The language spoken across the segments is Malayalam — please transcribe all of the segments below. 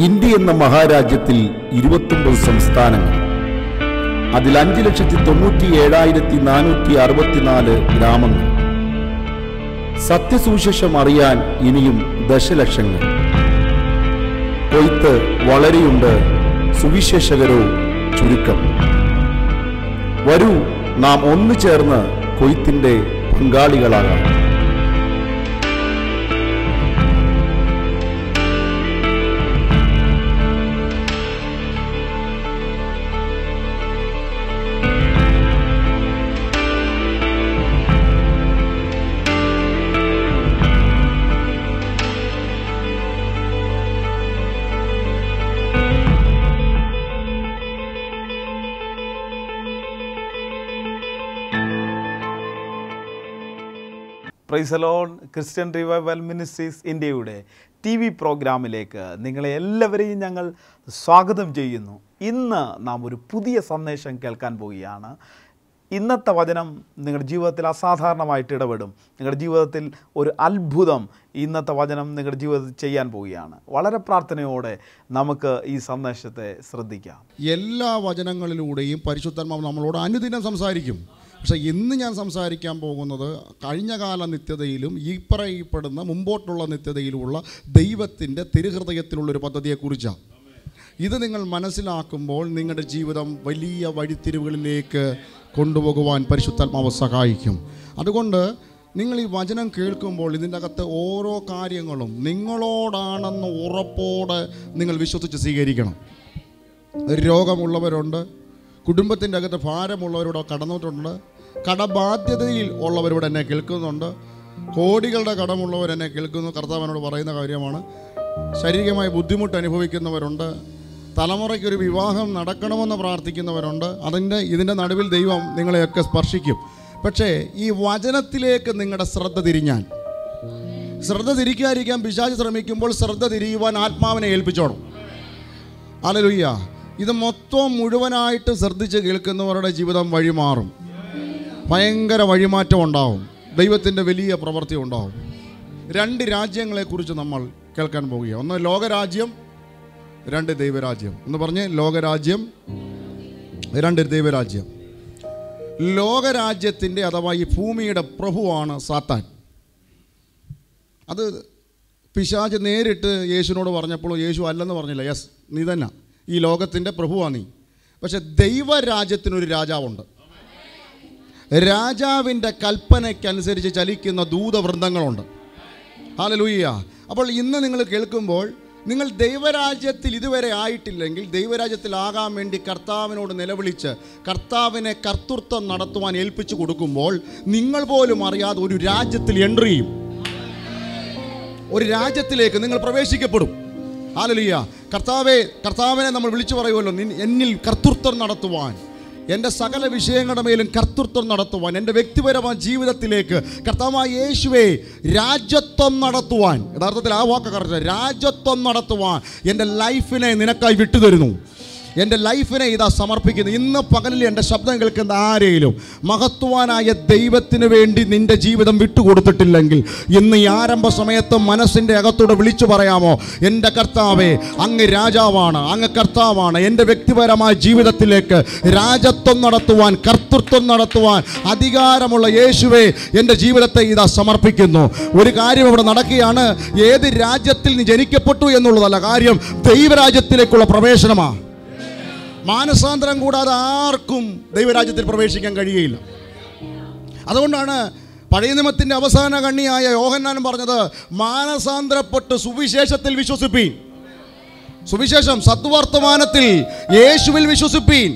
ഇന്ത്യ എന്ന മഹാരാജ്യത്തിൽ 29 സംസ്ഥാനങ്ങൾ, അതിൽ 5,97,464 ഗ്രാമങ്ങൾ. സത്യസുവിശേഷം അറിയാൻ ഇനിയും ദശലക്ഷങ്ങൾ. കൊയ്ത്ത് വളരെയുണ്ട്, സുവിശേഷകരോ ചുരുക്കം. വരൂ, നാം ഒന്നു ചേർന്ന് കൊയ്ത്തിന്റെ പങ്കാളികളാകാം. Praise the lord. Christian revival ministries ഇന്ത്യയുടെ TV പ്രോഗ്രാമിലേക്ക് നിങ്ങളെ എല്ലാവരെയും ഞങ്ങൾ സ്വാഗതം ചെയ്യുന്നു. ഇന്ന് നാം ഒരു പുതിയ സന്ദേശം കേൾക്കാൻ പോവുകയാണ്. ഇന്നത്തെ വചനം നിങ്ങളുടെ ജീവിതത്തിൽ അസാധാരണമായിട്ട് ഇടപെടും. നിങ്ങളുടെ ജീവിതത്തിൽ ഒരു അത്ഭുതം ഇന്നത്തെ വചനം നിങ്ങളുടെ ജീവിതത്തിൽ ചെയ്യാൻ പോവുകയാണ്. വളരെ പ്രാർത്ഥനയോടെ നമുക്ക് ഈ സന്ദേശത്തെ ശ്രദ്ധിക്കാം. എല്ലാ വചനങ്ങളിലൂടെയും പരിശുദ്ധാത്മാവ് നമ്മളോട് അനുദിനം സംസാരിക്കും. പക്ഷേ ഇന്ന് ഞാൻ സംസാരിക്കാൻ പോകുന്നത് കഴിഞ്ഞകാല നിത്യതയിലും ഈ പറയപ്പെടുന്ന മുമ്പോട്ടുള്ള നിത്യതയിലുമുള്ള ദൈവത്തിൻ്റെ തിരുഹൃദയത്തിലുള്ളൊരു പദ്ധതിയെക്കുറിച്ചാണ്. ഇത് നിങ്ങൾ മനസ്സിലാക്കുമ്പോൾ നിങ്ങളുടെ ജീവിതം വലിയ വഴിത്തിരിവുകളിലേക്ക് കൊണ്ടുപോകുവാൻ പരിശുദ്ധാത്മാവ് സഹായിക്കും. അതുകൊണ്ട് നിങ്ങൾ ഈ വചനം കേൾക്കുമ്പോൾ ഇതിൻ്റെ അകത്ത് ഓരോ കാര്യങ്ങളും നിങ്ങളോടാണെന്ന് ഉറപ്പോടെ നിങ്ങൾ വിശ്വസിച്ച് സ്വീകരിക്കണം. രോഗമുള്ളവരുണ്ട്, കുടുംബത്തിൻ്റെ അകത്ത് ഭാരമുള്ളവരോട് കടന്നിട്ടുണ്ട്, കടബാധ്യതയിൽ ഉള്ളവരോട് എന്നെ കേൾക്കുന്നുണ്ട്, കോടികളുടെ കടമുള്ളവർ എന്നെ കേൾക്കുന്നു. കർത്താവിനോട് പറയുന്ന കാര്യമാണ്. ശാരീരികമായി ബുദ്ധിമുട്ട് അനുഭവിക്കുന്നവരുണ്ട്, തലമുറയ്ക്കൊരു വിവാഹം നടക്കണമെന്ന് പ്രാർത്ഥിക്കുന്നവരുണ്ട്. ഇതിൻ്റെ നടുവിൽ ദൈവം നിങ്ങളെയൊക്കെ സ്പർശിക്കും. പക്ഷേ ഈ വചനത്തിലേക്ക് നിങ്ങളുടെ ശ്രദ്ധ തിരിക്കാതിരിക്കാൻ പിശാച് ശ്രമിക്കുമ്പോൾ ശ്രദ്ധ തിരിയുവാൻ ആത്മാവിനെ ഏൽപ്പിച്ചോണം. ഹല്ലേലൂയ. ഇത് മൊത്തം മുഴുവനായിട്ട് ശ്രദ്ധിച്ച് കേൾക്കുന്നവരുടെ ജീവിതം വഴിമാറും. ഭയങ്കര വഴിമാറ്റം ഉണ്ടാവും. ദൈവത്തിൻ്റെ വലിയ പ്രവൃത്തി ഉണ്ടാവും. 2 രാജ്യങ്ങളെക്കുറിച്ച് നമ്മൾ കേൾക്കാൻ പോവുകയാണ്. ഒന്ന് ലോകരാജ്യം, 2 ദൈവരാജ്യം. എന്ന് പറഞ്ഞ് ലോകരാജ്യം, 2 ദൈവരാജ്യം. ലോകരാജ്യത്തിൻ്റെ അഥവാ ഈ ഭൂമിയുടെ പ്രഭുവാണ് സാത്താൻ. അത് പിശാച് നേരിട്ട് യേശുവിനോട് പറഞ്ഞപ്പോൾ യേശു അല്ലെന്ന് പറഞ്ഞില്ല. യെസ്, നീ തന്നെ ഈ ലോകത്തിൻ്റെ പ്രഭുവാണ് നീ. പക്ഷെ ദൈവരാജ്യത്തിനൊരു രാജാവുണ്ട്. രാജാവിൻ്റെ കൽപ്പനയ്ക്കനുസരിച്ച് ചലിക്കുന്ന ദൂതവൃന്ദങ്ങളുണ്ട്. ഹല്ലേലൂയ. അപ്പോൾ ഇന്ന് നിങ്ങൾ കേൾക്കുമ്പോൾ നിങ്ങൾ ദൈവരാജ്യത്തിൽ ഇതുവരെ ആയിട്ടില്ലെങ്കിൽ ദൈവരാജ്യത്തിലാകാൻ വേണ്ടി കർത്താവിനോട് നിലവിളിച്ച് കർത്താവിനെ കർത്തൃത്വം നടത്തുവാൻ ഏൽപ്പിച്ചു കൊടുക്കുമ്പോൾ നിങ്ങൾ പോലും അറിയാതെ ഒരു രാജ്യത്തിൽ എൻട്രി ചെയ്യും. ഒരു രാജ്യത്തിലേക്ക് നിങ്ങൾ പ്രവേശിക്കപ്പെടും. ഹല്ലേലൂയ. കർത്താവിനെ നമ്മൾ വിളിച്ചു പറയുമല്ലോ, എന്നിൽ കർത്തൃത്വം നടത്തുവാൻ, എൻ്റെ സകല വിഷയങ്ങളുടെ മേലും കർത്തൃത്വം നടത്തുവാൻ, എൻ്റെ വ്യക്തിപരമായ ജീവിതത്തിലേക്ക് കർത്താവായ യേശുവേ രാജ്യത്വം നടത്തുവാൻ. യഥാർത്ഥത്തിൽ ആ വാക്ക് കറക്റ്റ്. രാജ്യത്വം നടത്തുവാൻ എൻ്റെ ലൈഫിനെ നിനക്കായി വിട്ടുതരുന്നു. എൻ്റെ ലൈഫിനെ ഇതാ സമർപ്പിക്കുന്നു. ഇന്ന് പകലിൽ എൻ്റെ ശബ്ദം കേൾക്കുന്ന ആരെങ്കിലും മഹത്വാനായ ദൈവത്തിന് വേണ്ടി നിൻ്റെ ജീവിതം വിട്ടുകൊടുത്തിട്ടില്ലെങ്കിൽ ഇന്ന് ഈ ആരംഭ സമയത്ത് മനസ്സിൻ്റെ അകത്തൂടെ വിളിച്ചു പറയാമോ, എൻ്റെ കർത്താവേ, അങ്ങ് രാജാവാണ്, അങ്ങ് കർത്താവാണ്. എൻ്റെ വ്യക്തിപരമായ ജീവിതത്തിലേക്ക് രാജത്വം നടത്തുവാൻ, കർത്തൃത്വം നടത്തുവാൻ അധികാരമുള്ള യേശുവേ എൻ്റെ ജീവിതത്തെ ഇതാ സമർപ്പിക്കുന്നു. ഒരു കാര്യം ഇവിടെ നടക്കുകയാണ്. ഏത് രാജ്യത്തിൽ നീ ജനിക്കപ്പെട്ടു എന്നുള്ളതല്ല കാര്യം, ദൈവരാജ്യത്തിലേക്കുള്ള പ്രവേശനമാണ്. മാനസാന്തരം കൂടാതെ ആർക്കും ദൈവരാജ്യത്തിൽ പ്രവേശിക്കാൻ കഴിയുകയില്ല. അതുകൊണ്ടാണ് പഴയ നിയമത്തിൻ്റെ അവസാന കണ്ണിയായ യോഹന്നാൻ പറഞ്ഞത്, മാനസാന്തരപ്പെട്ട് സുവിശേഷത്തിൽ വിശ്വസിപ്പീൻ. സുവിശേഷം, സദ്വർത്തമാനത്തിൽ, യേശുവിൽ വിശ്വസിപ്പീൻ.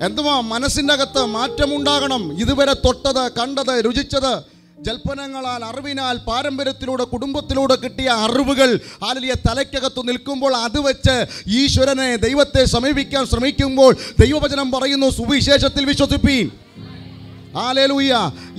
എന്തുവാ? മനസ്സിൻ്റെ അകത്ത് മാറ്റമുണ്ടാകണം. ഇതുവരെ തൊട്ടത്, കണ്ടത്, രുചിച്ചത്, ജൽപ്പനങ്ങളാൽ, അറിവിനാൽ, പാരമ്പര്യത്തിലൂടെ, കുടുംബത്തിലൂടെ കിട്ടിയ അറിവുകൾ ആലിയ തലയ്ക്കകത്ത് നിൽക്കുമ്പോൾ അത് വെച്ച് ഈശ്വരനെ, ദൈവത്തെ സമീപിക്കാൻ ശ്രമിക്കുമ്പോൾ ദൈവവചനം പറയുന്നു സുവിശേഷത്തിൽ വിശ്വസിപ്പീൻ. ഹല്ലേലൂയ.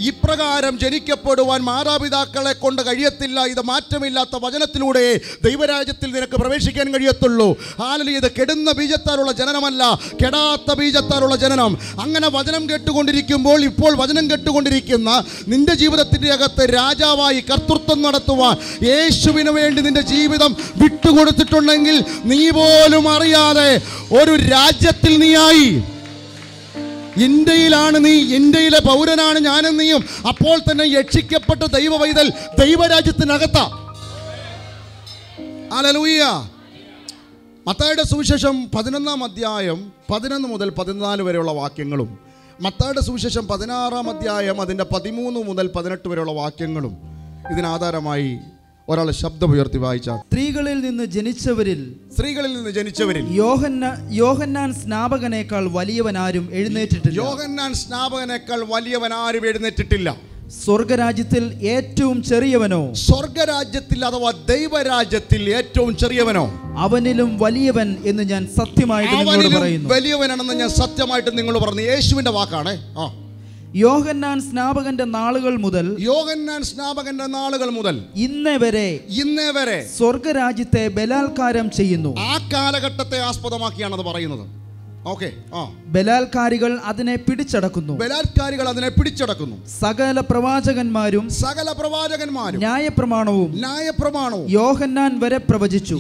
ഇപ്രകാരം ജനിക്കപ്പെടുവാൻ മാതാപിതാക്കളെ കൊണ്ട് കഴിയത്തില്ല. ഇത് മാറ്റമില്ലാത്ത വചനത്തിലൂടെ ദൈവരാജ്യത്തിൽ നിനക്ക് പ്രവേശിക്കാൻ കഴിയത്തുള്ളൂ. ഹല്ലേലൂയ. ഇത് കെടുന്ന ബീജത്താലുള്ള ജനനമല്ല, കെടാത്ത ബീജത്താലുള്ള ജനനം. അങ്ങനെ വചനം കേട്ടുകൊണ്ടിരിക്കുമ്പോൾ, ഇപ്പോൾ വചനം കേട്ടുകൊണ്ടിരിക്കുന്ന നിന്റെ ജീവിതത്തിൻ്റെ അകത്ത് രാജാവായി കർത്തൃത്വം നടത്തുവാൻ യേശുവിന് വേണ്ടി നിന്റെ ജീവിതം വിട്ടുകൊടുത്തിട്ടുണ്ടെങ്കിൽ നീ പോലും അറിയാതെ ഒരു രാജ്യത്തിൽ നീയായി. ഇന്ത്യയിലാണ് നീ, ഇന്ത്യയിലെ പൗരനാണ് ഞാനും നീയും. അപ്പോൾ തന്നെ രക്ഷിക്കപ്പെട്ട ദൈവ പൈതൽ ദൈവരാജ്യത്തിനകത്താ. ഹല്ലേലൂയ. മത്തായിയുടെ സുവിശേഷം 11-ാം അധ്യായം 11 മുതൽ 14 വരെയുള്ള വാക്യങ്ങളും, മത്തായിയുടെ സുവിശേഷം 16-ാം അധ്യായം അതിൻ്റെ 13 മുതൽ 18 വരെയുള്ള വാക്യങ്ങളും ഇതിനാധാരമായി ഒരാൾ ശബ്ദമുയർത്തി വായിച്ചാൽ, സ്ത്രീകളിൽ നിന്ന് ജനിച്ചവരിൽ യോഹന്നാൻ സ്നാപകനേക്കാൾ വലിയവനാരും എഴുന്നേറ്റിട്ടില്ല. സ്വർഗരാജ്യത്തിൽ ഏറ്റവും ചെറിയവനോ, സ്വർഗരാജ്യത്തിൽ അഥവാ ദൈവരാജ്യത്തിൽ ഏറ്റവും ചെറിയവനോ അവനിലും വലിയവൻ എന്ന് ഞാൻ സത്യമായിട്ട് നിങ്ങളോട് പറയുന്നു. വലിയവനാണെന്ന് ഞാൻ സത്യമായിട്ട് നിങ്ങൾ പറഞ്ഞു. യേശുവിന്റെ വാക്കാണ്. യോഹന്നാൻ സ്നാപകന്റെ നാളുകൾ മുതൽ ഇന്നേ വരെ സ്വർഗരാജ്യത്തെ ബലാത്കാരം ചെയ്യുന്നു. ആ കാലഘട്ടത്തെ ആസ്പദമാക്കിയാണ് അത് പറയുന്നത്. ബലാത്കാരികൾ അതിനെ പിടിച്ചടക്കുന്നു. സകല പ്രവാചകന്മാരും ന്യായപ്രമാണവും യോഹന്നാൻ വരെ പ്രവചിച്ചു.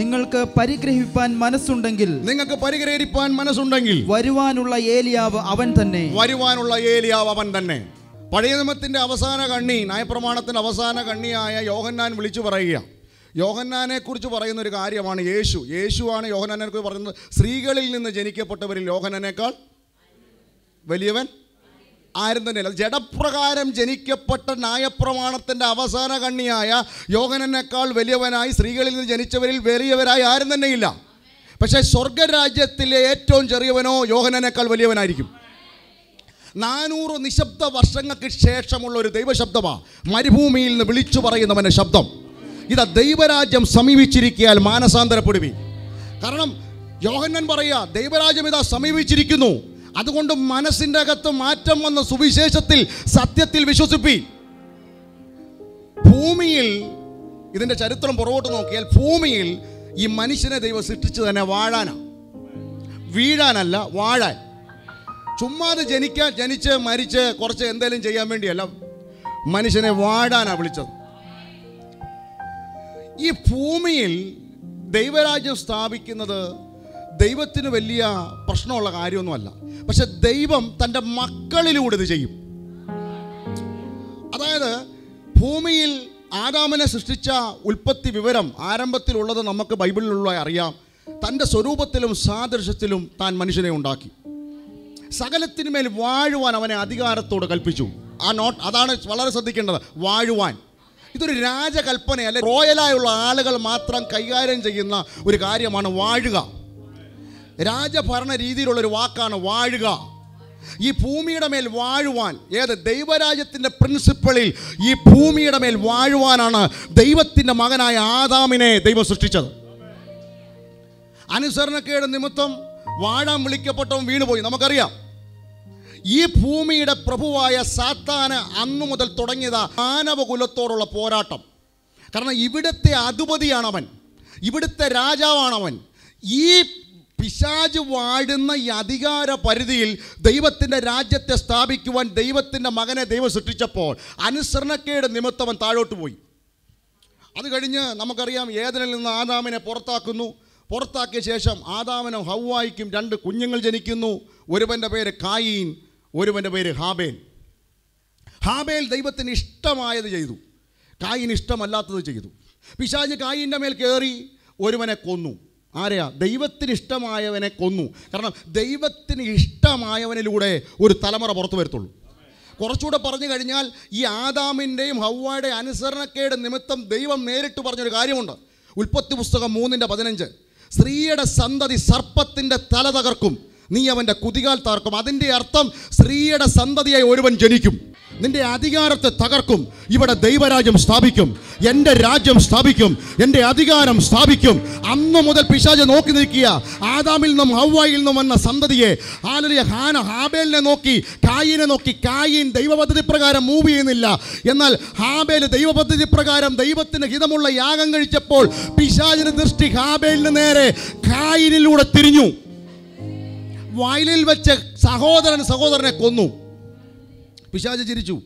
നിങ്ങൾക്ക് പരിഗ്രഹിപ്പാൻ മനസ്സുണ്ടെങ്കിൽ വരുവാനുള്ള ഏലിയാവ് അവൻ തന്നെ. പഴയ നിയമത്തിന്റെ അവസാന കണ്ണി, ന്യായപ്രമാണത്തിന്റെ അവസാന കണ്ണിയായ യോഹന്നാൻ വിളിച്ചു പറയുക. യോഹന്നാനെ കുറിച്ച് പറയുന്ന ഒരു കാര്യമാണ് യേശുവാണ് യോഹന്നാനെ കുറിച്ച് പറയുന്നത്. സ്ത്രീകളിൽ നിന്ന് ജനിക്കപ്പെട്ടവരിൽ യോഹന്നാനേക്കാൾ വലിയവൻ ആരും തന്നെയല്ല. ജഡപ്രകാരം ജനിക്കപ്പെട്ട ന്യായപ്രമാണത്തിൻ്റെ അവസാന കണ്ണിയായ യോഹന്നാനേക്കാൾ വലിയവനായി സ്ത്രീകളിൽ നിന്ന് ജനിച്ചവരിൽ വലിയവരായി ആരും തന്നെയില്ല. പക്ഷേ സ്വർഗരാജ്യത്തിലെ ഏറ്റവും ചെറിയവനോ യോഹന്നാനേക്കാൾ വലിയവനായിരിക്കും. 400 നിശബ്ദ വർഷങ്ങൾക്ക് ശേഷമുള്ള ഒരു ദൈവശബ്ദമാണ് മരുഭൂമിയിൽ നിന്ന് വിളിച്ചു പറയുന്നവൻ്റെ ശബ്ദം. ഇതാ ദൈവരാജ്യം സമീപിച്ചിരിക്കാൻ മാനസാന്തരപ്പെടുവി. കാരണം യോഹന്നാൻ പറയുക, ദൈവരാജ്യം ഇതാ സമീപിച്ചിരിക്കുന്നു. അതുകൊണ്ട് മനസ്സിൻ്റെ അകത്ത് മാറ്റം വന്ന സുവിശേഷത്തിൽ, സത്യത്തിൽ വിശ്വസിപ്പി. ഭൂമിയിൽ ഇതിൻ്റെ ചരിത്രം പുറകോട്ട് നോക്കിയാൽ ഭൂമിയിൽ ഈ മനുഷ്യനെ ദൈവം സൃഷ്ടിച്ചു തന്നെ വാഴാനാണ്, വീഴാനല്ല, വാഴാൻ. ചുമ്മാതെ ജനിച്ച് മരിച്ച് കുറച്ച് എന്തെങ്കിലും ചെയ്യാൻ വേണ്ടിയല്ല, മനുഷ്യനെ വാഴാനാണ് വിളിച്ചത്. ഈ ഭൂമിയിൽ ദൈവരാജ്യം സ്ഥാപിക്കുന്നത് ദൈവത്തിന് വലിയ പ്രശ്നമുള്ള കാര്യമൊന്നുമല്ല. പക്ഷെ ദൈവം തൻ്റെ മക്കളിലൂടെ ഇത് ചെയ്യും. അതായത് ഭൂമിയിൽ ആദാമിനെ സൃഷ്ടിച്ച ഉൽപ്പത്തി വിവരം ആരംഭത്തിലുള്ളത് നമുക്ക് ബൈബിളിലുള്ള അറിയാം. തൻ്റെ സ്വരൂപത്തിലും സാദൃശ്യത്തിലും താൻ മനുഷ്യനെ ഉണ്ടാക്കി. സകലത്തിനുമേൽ വാഴുവാൻ അവനെ അധികാരത്തോട് കൽപ്പിച്ചു. അതാണ് വളരെ ശ്രദ്ധിക്കേണ്ടത്, വാഴുവാൻ. ഇതൊരു രാജകൽപ്പനയല്ല, റോയലായുള്ള ആളുകൾ മാത്രം കൈകാര്യം ചെയ്യുന്ന ഒരു കാര്യമാണ് വാഴുക. രാജഭരണ രീതിയിലുള്ളൊരു വാക്കാണ് വാഴുക. ഈ ഭൂമിയുടെ മേൽ വാഴുവാൻ, ഏത് ദൈവരാജ്യത്തിൻ്റെ പ്രിൻസിപ്പിളിൽ ഈ ഭൂമിയുടെ മേൽ വാഴുവാനാണ് ദൈവത്തിൻ്റെ മകനായ ആദാമിനെ ദൈവം സൃഷ്ടിച്ചത്. അനുസരണക്കേട് നിമിത്തം വാഴാൻ വിളിക്കപ്പെട്ടവൻ വീണുപോയി, നമുക്കറിയാം. ഈ ഭൂമിയുടെ പ്രഭുവായ സാത്താന് അന്നു മുതൽ തുടങ്ങിയതാ മാനവകുലത്തോടുള്ള പോരാട്ടം. കാരണം ഇവിടുത്തെ അധിപതിയാണവൻ, ഇവിടുത്തെ രാജാവാണവൻ. ഈ പിശാച് വാഴുന്ന ഈ അധികാര പരിധിയിൽ ദൈവത്തിൻ്റെ രാജ്യത്തെ സ്ഥാപിക്കുവാൻ ദൈവത്തിൻ്റെ മകനെ ദൈവം സൃഷ്ടിച്ചപ്പോൾ അനുസരണക്കേട് നിമിത്തവൻ താഴോട്ട് പോയി. അത് കഴിഞ്ഞ് നമുക്കറിയാം, ഏദനിൽ നിന്ന് ആദാമിനെ പുറത്താക്കിയ ശേഷം ആദാമിനും ഹവ്വായിക്കും 2 കുഞ്ഞുങ്ങൾ ജനിക്കുന്നു. ഒരുവൻ്റെ പേര് കായീൻ, ഒരുവൻ്റെ പേര് ഹാബേൽ. ഹാബേൽ ദൈവത്തിന് ഇഷ്ടമായത് ചെയ്തു, കായീൻ ഇഷ്ടമല്ലാത്തത് ചെയ്തു. പിശാച് കായീൻ്റെ മേൽ കയറി ഒരുവനെ കൊന്നു. ആരെയാ? ദൈവത്തിന് ഇഷ്ടമായവനെ കൊന്നു. കാരണം ദൈവത്തിന് ഇഷ്ടമായവനിലൂടെ ഒരു തലമുറ പുറത്തു വരത്തുള്ളൂ. കുറച്ചുകൂടെ പറഞ്ഞു കഴിഞ്ഞാൽ, ഈ ആദാമിൻ്റെയും ഹവ്വയുടെയും അനുസരണക്കേട് നിമിത്തം ദൈവം നേരിട്ട് പറഞ്ഞൊരു കാര്യമുണ്ട്. ഉൽപ്പത്തി പുസ്തകം 3:15, സ്ത്രീയുടെ സന്തതി സർപ്പത്തിൻ്റെ തല തകർക്കും, നീ അവൻ്റെ കുതികാൽ തകർക്കും. അതിൻ്റെ അർത്ഥം സ്ത്രീയുടെ സന്തതിയായി ഒരുവൻ ജനിക്കും. നിന്റെ അധികാരത്തെ തകർക്കും. ഇവിടെ ദൈവരാജ്യം സ്ഥാപിക്കും, എൻ്റെ രാജ്യം സ്ഥാപിക്കും, എൻ്റെ അധികാരം സ്ഥാപിക്കും. അന്ന് മുതൽ പിശാച് നോക്കി നിൽക്കുക. ആദാമിൽ നിന്നും ഹവ്വായിൽ നിന്നും വന്ന സന്തതിയെ, ഹാബേലിനെ നോക്കി, കായീനെ നോക്കി. കായീൻ ദൈവപദ്ധതി പ്രകാരം മൂവ് ചെയ്യുന്നില്ല. എന്നാൽ ഹാബേൽ ദൈവപദ്ധതി പ്രകാരം ദൈവത്തിന് ഹിതമുള്ള യാഗം കഴിച്ചപ്പോൾ പിശാചിന്റെ ദൃഷ്ടി ഹാബേലിന് നേരെ കായീനിലൂടെ തിരിഞ്ഞു. വയലിൽ വെച്ച് സഹോദരനെ കൊന്നു. പിശാച് ചിരിച്ചു.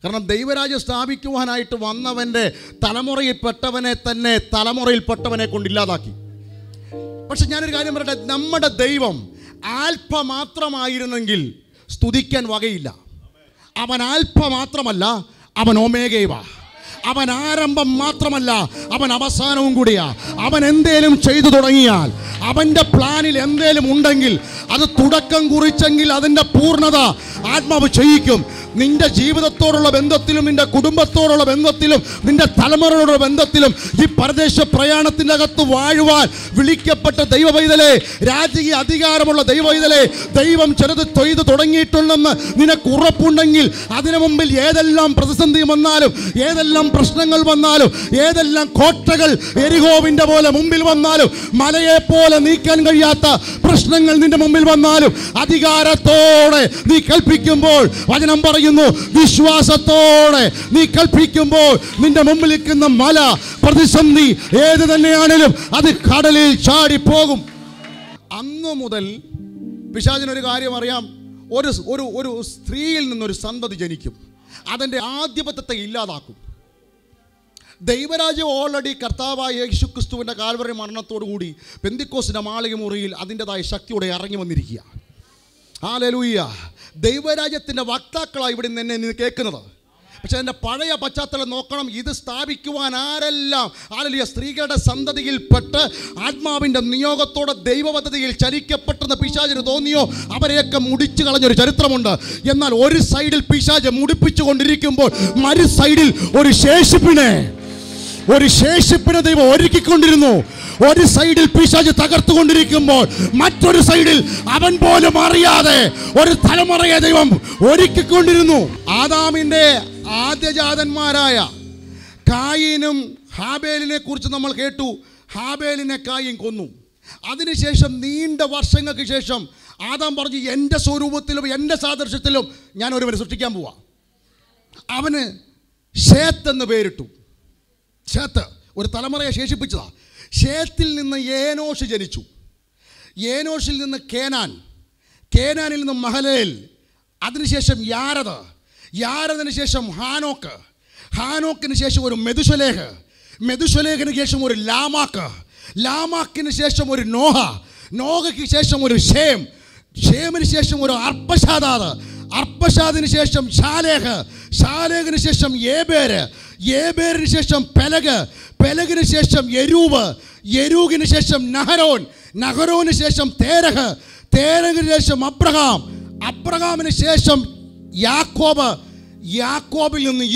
കാരണം ദൈവരാജ്യം സ്ഥാപിക്കുവാനായിട്ട് വന്നവൻ്റെ തലമുറയിൽപ്പെട്ടവനെ തന്നെ തലമുറയിൽപ്പെട്ടവനെ കൊണ്ടില്ലാതാക്കി. പക്ഷെ ഞാനൊരു കാര്യം പറയട്ടെ, നമ്മുടെ ദൈവം ആൽഫ മാത്രമായിരുന്നെങ്കിൽ സ്തുതിക്കാൻ വകയില്ല. അവൻ ആൽഫ മാത്രമല്ല, അവൻ ഒമേഗയുവാ. അവൻ ആരംഭം മാത്രമല്ല, അവൻ അവസാനവും കൂടിയാ. അവൻ എന്തേലും ചെയ്തു തുടങ്ങിയാൽ, അവൻ്റെ പ്ലാനിൽ എന്തേലും ഉണ്ടെങ്കിൽ, അത് തുടക്കം കുറിച്ചെങ്കിൽ അതിൻ്റെ പൂർണ്ണത ആത്മാവ് ചെയ്യിക്കും. നിന്റെ ജീവിതത്തോടുള്ള ബന്ധത്തിലും, നിന്റെ കുടുംബത്തോടുള്ള ബന്ധത്തിലും, നിന്റെ തലമുറയോടുള്ള ബന്ധത്തിലും, ഈ പരദേശ പ്രയാണത്തിൻ്റെ അകത്ത് വാഴുവാൻ വിളിക്കപ്പെട്ട ദൈവവൈതലേ, രാജകീയ അധികാരമുള്ള ദൈവവൈതലേ, ദൈവം ചിലത് ചെയ്തു തുടങ്ങിയിട്ടുണ്ടെന്ന് നിനക്ക് ഉറപ്പുണ്ടെങ്കിൽ, അതിനു മുമ്പിൽ ഏതെല്ലാം പ്രതിസന്ധി വന്നാലും, ഏതെല്ലാം പ്രശ്നങ്ങൾ വന്നാലും, ഏതെല്ലാം കോട്ടകൾ എരിഹോവിൻ്റെ പോലെ മുമ്പിൽ വന്നാലും, മലയെ പോലെ നീക്കാൻ കഴിയാത്ത പ്രശ്നങ്ങൾ നിന്റെ മുമ്പിൽ വന്നാലും, അധികാരത്തോടെ നീ കൽപ്പിക്കുമ്പോൾ, വചനം പറയുന്നു, വിശ്വാസത്തോടെ നീ കൽപ്പിക്കുമ്പോൾ നിന്റെ മുമ്പിൽ നിൽക്കുന്ന മല, പ്രതിസന്ധി ഏത് തന്നെയാണെങ്കിലും അത് കടലിൽ ചാടിപ്പോകും. അന്നു മുതൽ പിശാചിനൊരു കാര്യം അറിയാം. ഒരു സ്ത്രീയിൽ നിന്നൊരു സന്തതി ജനിക്കും, അതിൻ്റെ ആധിപത്യത്തെ ഇല്ലാതാക്കും. ദൈവരാജ്യം ഓൾറെഡി കർത്താവായ യേശുക്രിസ്തുവിൻ്റെ കാൽവരി മരണത്തോടുകൂടി പെന്തിക്കോസിൻ്റെ മാളിക മുറിയിൽ അതിൻ്റെതായ ശക്തിയോടെ ഇറങ്ങി വന്നിരിക്കുക. ഹല്ലേലൂയ. ദൈവരാജ്യത്തിൻ്റെ വക്താക്കളാണ് ഇവിടെ നിന്ന് കേൾക്കുന്നത്. പക്ഷെ അതിൻ്റെ പഴയ പശ്ചാത്തലം നോക്കണം. ഇത് സ്ഥാപിക്കുവാൻ ആരെല്ലാം ഹല്ലേലൂയ സ്ത്രീകളുടെ സന്തതിയിൽപ്പെട്ട് ആത്മാവിൻ്റെ നിയോഗത്തോടെ ദൈവപദ്ധതിയിൽ ചലിക്കപ്പെട്ടെന്ന് പിശാചിന് തോന്നിയോ അവരെയൊക്കെ മുടിച്ചു കളഞ്ഞൊരു ചരിത്രമുണ്ട്. എന്നാൽ ഒരു സൈഡിൽ പിശാച് മുടിപ്പിച്ചു കൊണ്ടിരിക്കുമ്പോൾ മറു സൈഡിൽ ഒരു ശേഷിപ്പിനെ ദൈവം ഒരുക്കിക്കൊണ്ടിരുന്നു. ഒരു സൈഡിൽ പിശാച് തകർത്തുകൊണ്ടിരിക്കുമ്പോൾ മറ്റൊരു സൈഡിൽ അവൻ പോലും അറിയാതെ ഒരു തലമുറയെ ദൈവം ഒരുക്കിക്കൊണ്ടിരുന്നു. ആദാമിൻ്റെ ആദ്യജാതന്മാരായ കായീനും ഹാബേലിനെ കുറിച്ച് നമ്മൾ കേട്ടു. ഹാബേലിനെ കായീൻ കൊന്നു. അതിനുശേഷം നീണ്ട വർഷങ്ങൾക്ക് ശേഷം ആദാം പറഞ്ഞു, എൻ്റെ സ്വരൂപത്തിലും എൻ്റെ സാദൃശ്യത്തിലും ഞാൻ ഒരുവനെ സൃഷ്ടിക്കാൻ പോവാ. അവന് ശേത്ത് എന്ന് പേരിട്ടു. ശേത്ത് ഒരു തലമുറയെ ശേഷിപ്പിച്ചതാ. ശേത്തിൽ നിന്ന് ഏനോഷ് ജനിച്ചു. ഏനോഷിൽ നിന്ന് കേനാനിൽ നിന്ന് മഹലേൽ, അതിനുശേഷം യാരദ്, യാരദിന് ശേഷം ഹാനോക്കിന് ശേഷം ഒരു മെതുശലേഹ്, മെതുശലേഹിന് ശേഷം ഒരു ലാമാക്കിന് ശേഷം ഒരു നോഹയ്ക്ക് ശേഷം ഒരു ഷേമിന് ശേഷം ഒരു അർപ്പശാദിന് ശേഷം ശാലേഹിന് ശേഷം ഏബേരിന് ശേഷം പെലഗിന് ശേഷം യെരൂഗിന് ശേഷം നഹരോന് ശേഷം തേരഹിന് ശേഷം അബ്രഹാമിന് ശേഷം യാക്കോബിൽ നിന്ന്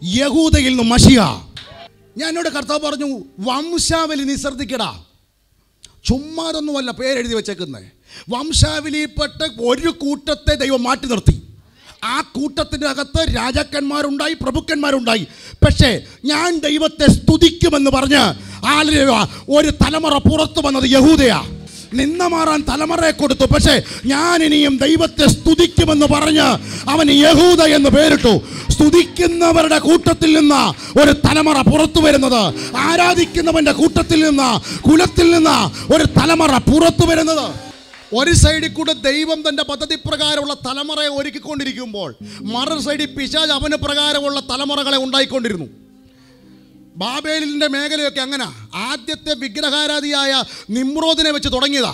യഹൂദയിൽ നിന്ന് മശിയ. ഞാൻ എന്നോട് കർത്താവ് പറഞ്ഞു, വംശാവലി നീ ശ്രദ്ധിക്കടാ. ചുമ്മാതൊന്നുമല്ല പേരെഴുതി വെച്ചേക്കുന്നത്. വംശാവലിയിൽപ്പെട്ട് ഒരു കൂട്ടത്തെ ദൈവം മാറ്റി നിർത്തി. ആ കൂട്ടത്തിൻ്റെ അകത്ത് രാജാക്കന്മാരുണ്ടായി, പ്രഭുക്കന്മാരുണ്ടായി. പക്ഷേ ഞാൻ ദൈവത്തെ സ്തുതിക്കുമെന്ന് പറഞ്ഞ് ഒരു തലമുറ പുറത്തു വന്നത് യഹൂദയാ. നിന്ന മാറാൻ തലമുറയെ കൊടുത്തു. പക്ഷേ ഞാൻ ഇനിയും ദൈവത്തെ സ്തുതിക്കുമെന്ന് പറഞ്ഞ് അവന് യഹൂദ എന്ന് പേരിട്ടു. സ്തുതിക്കുന്നവരുടെ കൂട്ടത്തിൽ നിന്ന് ഒരു തലമുറ പുറത്തു വരുന്നത്, ആരാധിക്കുന്നവന്റെ കൂട്ടത്തിൽ നിന്ന്, കുലത്തിൽ നിന്ന് ഒരു തലമുറ പുറത്തു വരുന്നത്. ഒരു സൈഡിൽ കൂടെ ദൈവം തൻ്റെ പദ്ധതി പ്രകാരമുള്ള തലമുറയെ ഒരുക്കിക്കൊണ്ടിരിക്കുമ്പോൾ മറു സൈഡിൽ പിശാച് അവന് പ്രകാരമുള്ള തലമുറകളെ ഉണ്ടായിക്കൊണ്ടിരുന്നു. ബാബേലിൻ്റെ മേഖലയൊക്കെ അങ്ങനെ ആദ്യത്തെ വിഗ്രഹാരാധിയായ നിമ്രോദിനെ വെച്ച് തുടങ്ങിയതാ.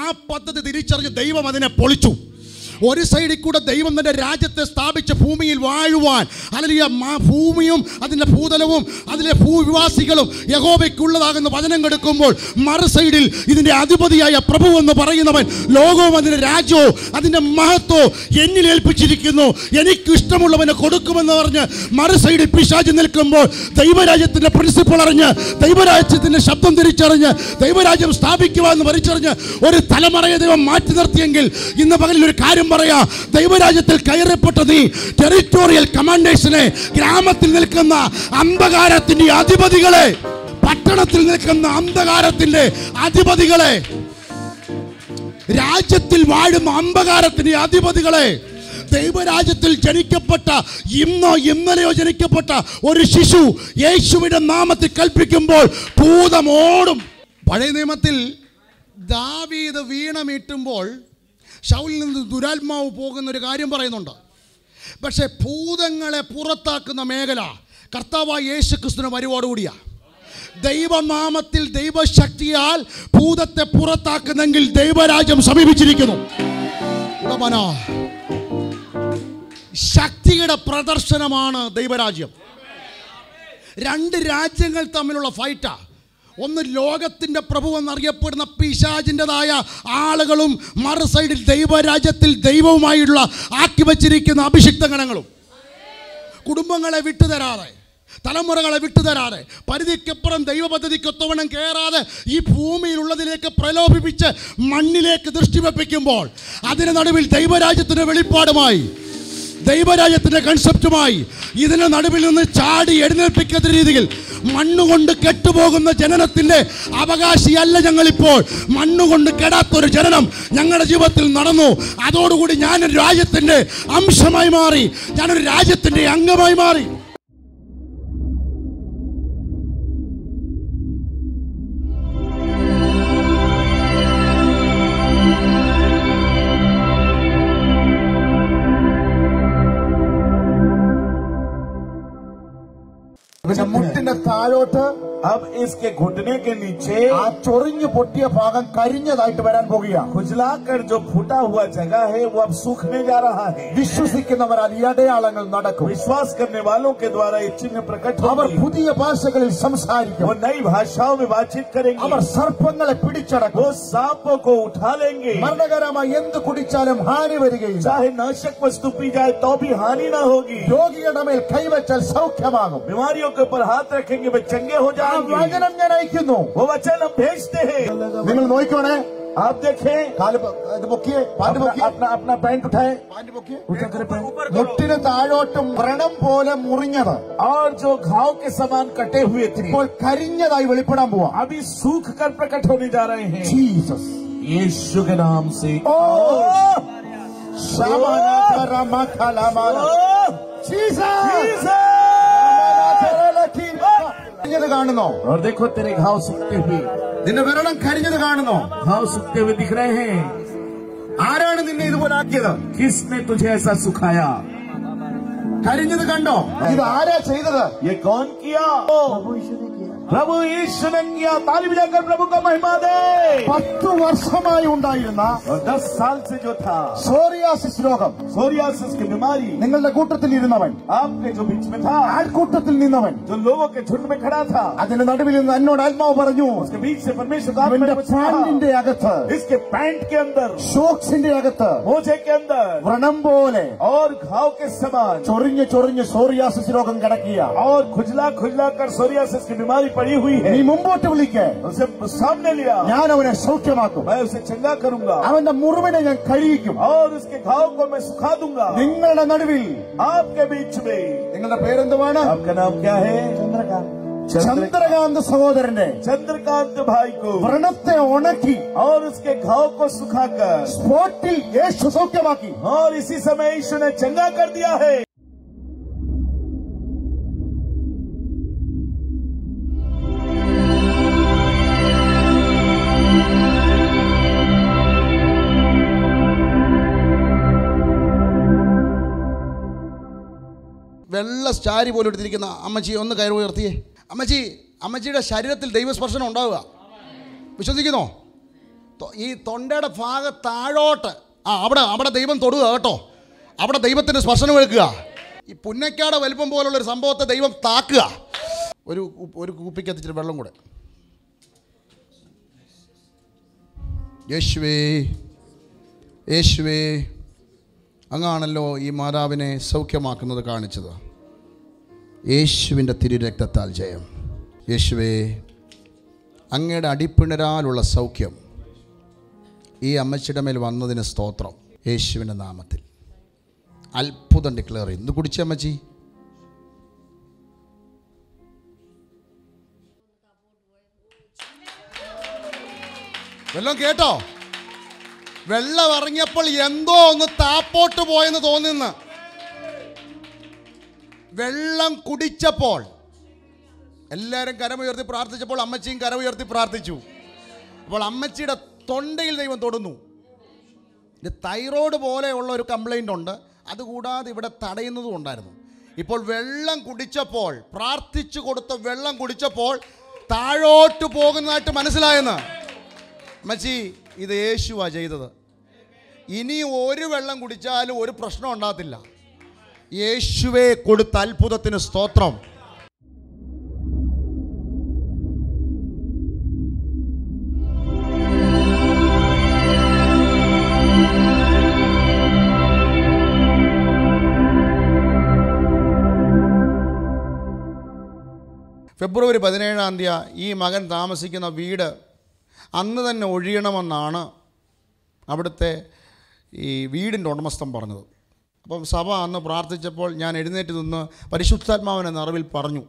ആ പദ്ധതി തിരിച്ചറിഞ്ഞ് ദൈവം അതിനെ പൊളിച്ചു. ഒരു സൈഡിൽ കൂടെ ദൈവം തൻ്റെ രാജ്യത്തെ സ്ഥാപിച്ച് ഭൂമിയിൽ വാഴുവാൻ, അല്ലെങ്കിൽ ഭൂമിയും അതിൻ്റെ ഭൂതലവും അതിലെ ഭൂവിവാസികളും യഹോവയ്ക്കുള്ളതാകുന്ന വചനം കൊടുക്കുമ്പോൾ മറു സൈഡിൽ ഇതിൻ്റെ അധിപതിയായ പ്രഭു എന്ന് പറയുന്നവൻ ലോകവും അതിൻ്റെ രാജ്യവും അതിൻ്റെ മഹത്വവും എന്നിൽ ഏൽപ്പിച്ചിരിക്കുന്നു, എനിക്ക് ഇഷ്ടമുള്ളവനെ കൊടുക്കുമെന്ന് പറഞ്ഞ് മറു സൈഡിൽ പിശാച് നിൽക്കുമ്പോൾ ദൈവരാജ്യത്തിൻ്റെ പ്രിൻസിപ്പിൾ അറിഞ്ഞ്, ദൈവരാജ്യത്തിൻ്റെ ശബ്ദം തിരിച്ചറിഞ്ഞ്, ദൈവരാജ്യം സ്ഥാപിക്കുവാൻ എന്ന് വലിച്ചറിഞ്ഞ് ഒരു തലമുറയെ ദൈവം മാറ്റി നിർത്തിയെങ്കിൽ ഇന്ന് പകലിൽ ഒരു കാര്യം കാര്യം പറയാ, ദൈവരാജ്യത്തിൽ കയറപ്പെട്ട നീ ടെറിറ്റോറിയൽ കമാൻഡേഴ്സിനെ, ഗ്രാമത്തിൽ നിൽക്കുന്ന അന്ധകാരത്തിന്റെ അധിപതികളെ, പട്ടണത്തിൽ നിൽക്കുന്ന അന്ധകാരത്തിന്റെ അധിപതികളെ, രാജ്യത്തിൽ വാഴുന്ന അന്ധകാരത്തിന്റെ അധിപതികളെ, ദൈവരാജ്യത്തിൽ ജനിക്കപ്പെട്ട ഇന്നലെയോ ജനിക്കപ്പെട്ട ഒരു ശിശു യേശുവിന്റെ നാമത്തിൽ കൽപ്പിക്കുമ്പോൾ ഭൂതം ഓടും. പഴയ നിയമത്തിൽ ദാവീദ് വീണമീട്ടുമ്പോൾ ശൗലിൽ നിന്ന് ദുരാത്മാവ് പോകുന്ന ഒരു കാര്യം പറയുന്നുണ്ട്. പക്ഷേ ഭൂതങ്ങളെ പുറത്താക്കുന്ന മേഖല കർത്താവായ യേശു ക്രിസ്തുവിന്റെ വരവോടുകൂടിയാണ്. ദൈവനാമത്തിൽ ദൈവശക്തിയാൽ ഭൂതത്തെ പുറത്താക്കുന്നെങ്കിൽ ദൈവരാജ്യം സമീപിച്ചിരിക്കുന്നു. ശക്തിയുടെ പ്രദർശനമാണ് ദൈവരാജ്യം. രണ്ട് രാജ്യങ്ങൾ തമ്മിലുള്ള ഫൈറ്റാ. ഒന്ന് ലോകത്തിൻ്റെ പ്രഭു എന്നറിയപ്പെടുന്ന പിശാചിൻ്റെതായ ആളുകളും, മറു സൈഡിൽ ദൈവരാജ്യത്തിൽ ദൈവവുമായുള്ള ആക്കി വച്ചിരിക്കുന്ന അഭിഷിക്ത ഗണങ്ങളും. കുടുംബങ്ങളെ വിട്ടുതരാതെ, തലമുറകളെ വിട്ടുതരാതെ, പരിധിക്കപ്പുറം ദൈവ പദ്ധതിക്കൊത്തവണ്ണം കയറാതെ ഈ ഭൂമിയിലുള്ളതിലേക്ക് പ്രലോഭിപ്പിച്ച് മണ്ണിലേക്ക് ദൃഷ്ടി വെപ്പിക്കുമ്പോൾ അതിന് നടുവിൽ ദൈവരാജ്യത്തിൻ്റെ വെളിപ്പാടുമായി, ദൈവരാജ്യത്തിൻ്റെ കൺസെപ്റ്റുമായി ഇതിന് നടുവിൽ നിന്ന് ചാടി എഴുന്നേൽപ്പിക്കുന്ന രീതിയിൽ മണ്ണുകൊണ്ട് കെട്ടുപോകുന്ന ജനനത്തിൻ്റെ അവകാശിയല്ല ഞങ്ങളിപ്പോൾ. മണ്ണുകൊണ്ട് കെടാത്തൊരു ജനനം ഞങ്ങളുടെ ജീവിതത്തിൽ നടന്നു. അതോടുകൂടി ഞാനൊരു രാജ്യത്തിൻ്റെ അംശമായി മാറി, ഞാനൊരു രാജ്യത്തിൻ്റെ അംഗമായി മാറി. മുട്ടിന്റെ താഴോട്ട് अब इसके घुटने के नीचे ആ ചൊറിഞ്ഞു പൊട്ടിയ ഭാഗം കരിഞ്ഞതായിട്ട് വരാൻ പോകുകയാണ്. खुजलाकर जो फूटा हुआ जगह है वो अब सूखने जा रहा है. വിശ്വസിക്കുന്നവരാൽ ഈ അടയാളങ്ങൾ നടക്കും. विश्वास करने वालों के द्वारा ये चिन्ह प्रकट അവർ होंगे. പുതിയ ഭാഷകളിൽ സംസാരിക്കും. वो नई भाषाओं में बातचीत करेंगे. അവർ സർപ്പങ്ങളെ പിടിച്ചടക്കും. वो सांपों को उठा लेंगे. മരണകരമായി എന്ത് കുടിച്ചാലും ഹാനി വരികയില്ല. चाहे नाशक वस्तु पी जाए तो भी हानि न होगी. രോഗിയുടെ മേൽ കൈവച്ചാൽ സൗഖ്യമാകും. बीमारियों के ऊपर हाथ रखेंगे वे चंगे हो ആ जाएंगे. വചനം ഞാൻ അയക്കുന്നു. वो वचन हम भेजते हैं. നിങ്ങൾ നോക്കിക്കോണേ. आप देखें, കാല് ഇത് പൊക്കിയേ, പാന്റ് പൊക്കിയേ, अपना अपना पैंट उठाए, പാന്റ് പൊക്കിയേ. മുട്ടിന് താഴോട്ടും വ്രണം പോലെ മുറിഞ്ഞത് और जो घाव के समान कटे हुए थे ഇപ്പോൾ കരിഞ്ഞതായി വെളിപ്പെടാൻ പോവാ. अभी सूख कर प्रकट होने जा रहे हैं. ജീസസ്. यीशु के नाम से. കരിഞ്ഞത് കാണുന്നോ? और देखो तेरे घाव सूखते हुए, നിന്റെ വിരളം കരിഞ്ഞത് കാണുന്നോ? घाव सूखते हुए दिख रहे हैं. ആരാണ് നിന്നെ ഇതുപോലെ ആക്കിയത്? किसने तुझे ऐसा सुखाया? കരിഞ്ഞത് കണ്ടോ? ഇത് ആരാ ചെയ്തത്? ये कौन किया? प्रभु यीशु ने किया. ताली बजाकर प्रभु का महिमा दे. 10 വർഷമായി ഉണ്ടായിരുന്ന और 10 साल से जो था സോറിയാസിസ് രോഗം, सोरियासिस की बीमारी നിങ്ങളുടെ കൂട്ടത്തിൽ ഇരുന്നവൻ, आपके जो बीच में था, ആൾക്കൂട്ടത്തിൽ നിന്നവൻ, जो लोगों के झुंड में खड़ा था, അതിന്റെ നടുവിൽ നിന്ന് എന്നോട് ആത്മാവ് പറഞ്ഞു, उसके बीच से परमेश्वर का അവന്റെ आत्मा ने പാന്റിന്റെ कहा, അകത്ത്, इसके पैंट के अंदर, ഷോക്സിന്റെ അകത്ത് मोजे के अंदर വ്രണം പോലെ और घाव के समान ചൊറിഞ്ഞ് സോറിയാസിസ് രോഗം കിടക്കുക. और खुजला खुजला कर सोरियासिस की बीमारी पड़ी हुई है. നീ മുമ്പോട്ട് വിളിക്ക്, उसे सामने लिया. ഞാൻ അവനെ സൗഖ്യമാക്കും. मैं उसे चंगा करूंगा അവന്റെ മുറിവിനെ ഞാൻ കഴിയിക്കും. और उसके घाव को मैं सुखा दूंगा. നിങ്ങളുടെ നടുവിൽ, आपके बीच में. നിങ്ങളുടെ പേരെന്തുവാണ്? आपका नाम क्या है? ചന്ദ്രകാന്ത് സഹോദരന്റെ चंद्रकांत भाई को വ്രണത്തെ ഉണക്കി और उसके घाव को सुखाकर സ്പോട്ടിൽ യേശു സൗഖ്യമാക്കി. और इसी समय यीशु ने चंगा कर दिया है. വെള്ള സ്റ്റാരി പോലെ എടുത്തിരിക്കുന്ന അമ്മച്ചി ഒന്ന് കയറി ഉയർത്തിയേ. അമ്മച്ചിയുടെ ശരീരത്തിൽ ദൈവസ്പർശനം ഉണ്ടാവുക. വിശ്വസിക്കുന്നോ? ഈ തൊണ്ടയുടെ ഭാഗം താഴോട്ട് അവിടെ ദൈവം തൊടുക കേട്ടോ. അവിടെ ദൈവത്തിൻ്റെ സ്പർശനം എടുക്കുക. ഈ പുന്നക്കാട് വലിപ്പം പോലുള്ളൊരു സംഭവത്തെ ദൈവം താക്കുക. ഒരു കുപ്പിക്കത്തിച്ചിട്ട് വെള്ളം കൂടെ. യേശുവേ യേശുവേ, അങ്ങാണല്ലോ ഈ മാതാവിനെ സൗഖ്യമാക്കുന്നത് കാണിച്ചത്. യേശുവിൻ്റെ തിരുരക്തത്താൽ ജയം. യേശുവേ, അങ്ങയുടെ അടിപ്പിണരാലുള്ള സൗഖ്യം ഈ അമ്മച്ചിയുടെ മേൽ വന്നതിന് സ്തോത്രം. യേശുവിൻ്റെ നാമത്തിൽ അത്ഭുതം ഡിക്ലെയർ ചെയ്യും. ഇന്ന് കുടിച്ച അമ്മച്ചി വെള്ളം കേട്ടോ? വെള്ളം ഇറങ്ങിയപ്പോൾ എന്തോ ഒന്ന് താപ്പോട്ട് പോയെന്ന് തോന്നുന്നു. വെള്ളം കുടിച്ചപ്പോൾ എല്ലാവരും കരമുയർത്തി പ്രാർത്ഥിച്ചപ്പോൾ അമ്മച്ചിയും കരമുയർത്തി പ്രാർത്ഥിച്ചു. അപ്പോൾ അമ്മച്ചിയുടെ തൊണ്ടയിൽ ദൈവം തൊടുന്നു. ഇത് തൈറോയ്ഡ് പോലെയുള്ള ഒരു കംപ്ലൈൻ്റ് ഉണ്ട്. അതുകൂടാതെ ഇവിടെ തടയുന്നതും ഉണ്ടായിരുന്നു. ഇപ്പോൾ വെള്ളം കുടിച്ചപ്പോൾ, പ്രാർത്ഥിച്ചു കൊടുത്ത വെള്ളം കുടിച്ചപ്പോൾ താഴോട്ട് പോകുന്നതായിട്ട് മനസ്സിലായെന്ന്. അമ്മച്ചി, ഇത് യേശുവാ ചെയ്തത്. ഇനി ഒരു വെള്ളം കുടിച്ചാലും ഒരു പ്രശ്നം ഉണ്ടാകത്തില്ല. യേശുവേ കൊടുത്ത അത്ഭുതത്തിന് സ്തോത്രം. ഫെബ്രുവരി 17 ഈ മകൻ താമസിക്കുന്ന വീട് അന്ന് തന്നെ ഒഴിയണമെന്നാണ് അവിടുത്തെ ഈ വീടിൻ്റെ ഉടമസ്ഥൻ പറഞ്ഞത്. അപ്പം സഭ അന്ന് പ്രാർത്ഥിച്ചപ്പോൾ ഞാൻ എഴുന്നേറ്റ് നിന്ന് പരിശുദ്ധാത്മാവിനെ നിറവിൽ പറഞ്ഞു,